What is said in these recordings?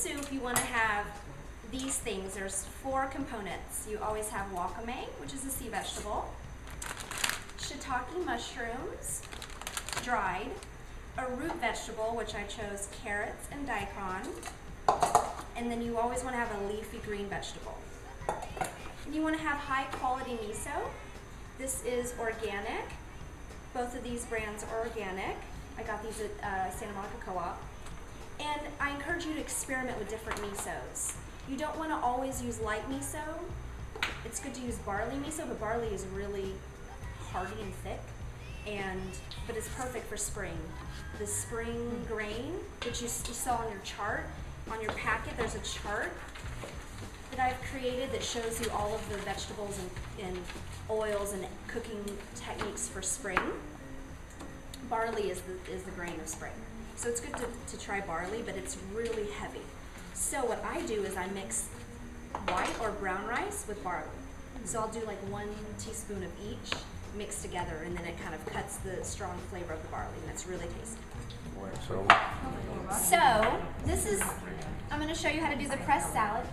soup, you want to have these things. There's 4 components. You always have wakame, which is a sea vegetable, shiitake mushrooms, dried, a root vegetable, which I chose carrots and daikon, and then you always want to have a leafy green vegetable. And you want to have high quality miso. This is organic. Both of these brands are organic. I got these at Santa Monica Co-op. And I encourage you to experiment with different misos. You don't want to always use light miso. It's good to use barley miso, but barley is really hearty and thick, but it's perfect for spring. The spring grain, which you saw on your chart, on your packet, there's a chart that I've created that shows you all of the vegetables and oils and cooking techniques for spring. Barley is the grain of spring. So it's good to try barley, but it's really heavy. So what I do is I mix white or brown rice with barley. So I'll do like 1 teaspoon of each mixed together, and then it kind of cuts the strong flavor of the barley, and it's really tasty. So this is, I'm going to show you how to do the pressed salad.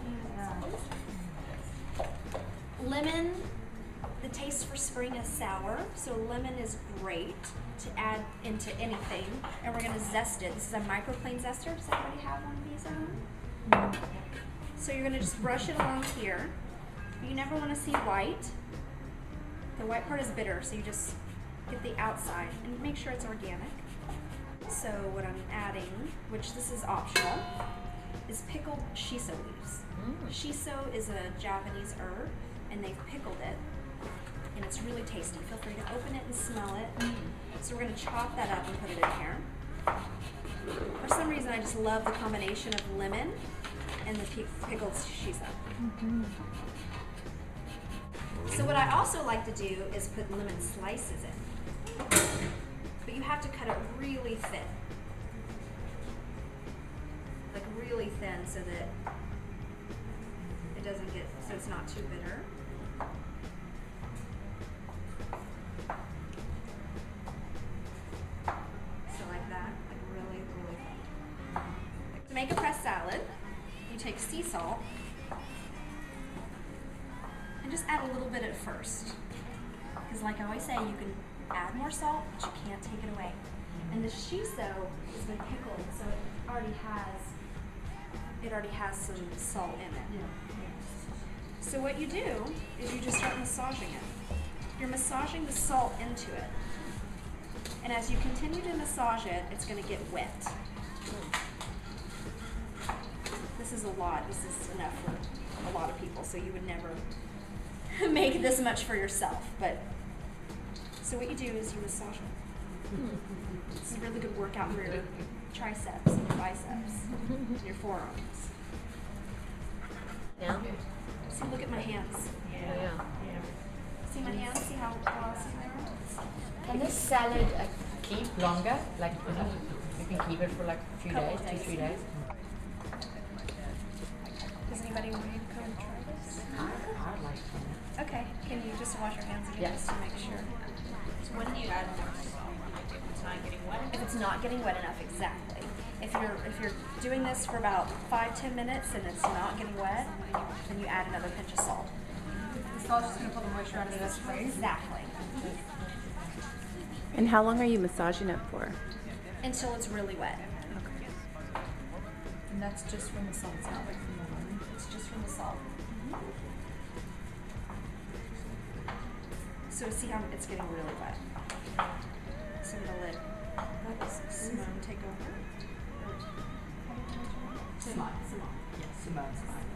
Lemon, the taste for spring is sour, so lemon is great to add into anything. And we're going to zest it. This is a microplane zester. Does everybody have one of these at home? So you're going to just brush it along here. You never want to see white. The white part is bitter, so you just get the outside and make sure it's organic. So what I'm adding, which this is optional, is pickled shiso leaves. Shiso is a Japanese herb, and they've pickled it, and it's really tasty. Feel free to open it and smell it. So we're going to chop that up and put it in here. For some reason, I just love the combination of lemon and the pickled shiso. So what I also like to do is put lemon slices in. But you have to cut it really thin. Like really thin so that it doesn't get, so it's not too bitter. So like that, like really, really thin. To make a pressed salad, you take sea salt, and just add a little bit at first. Because like I always say, you can add more salt, but you can't take it away. And the shiso has been pickled, so it already has some salt in it. So what you do is you just start massaging it. You're massaging the salt into it. And as you continue to massage it, it's going to get wet. This is a lot. This is enough for a lot of people, so you would never make this much for yourself. But so what you do is you massage it. This is a really good workout for your triceps and your biceps and your forearms. Yeah. See, look at my hands. Yeah. See my hands? See how glossy they are? Can this salad keep longer? Like you can keep it for like a few days, 2-3 days. Does anybody want me to come and try this? I'd like to. Okay. Can you just wash your hands again Yes. just to make sure? So when do you add more salt? If it's not getting wet? If it's not getting wet enough, exactly. If you're doing this for about 5-10 minutes and it's not getting wet, then you add another pinch of salt. The salt's just going to pull the moisture out of the spray? Exactly. And how long are you massaging it for? Until it's really wet. Okay. And that's just from the salt, it's not like from the lemon. It's just from the salt. So see how it's getting really wet. So I'm gonna let Simone take over. Simone. Yes, Simone's fine.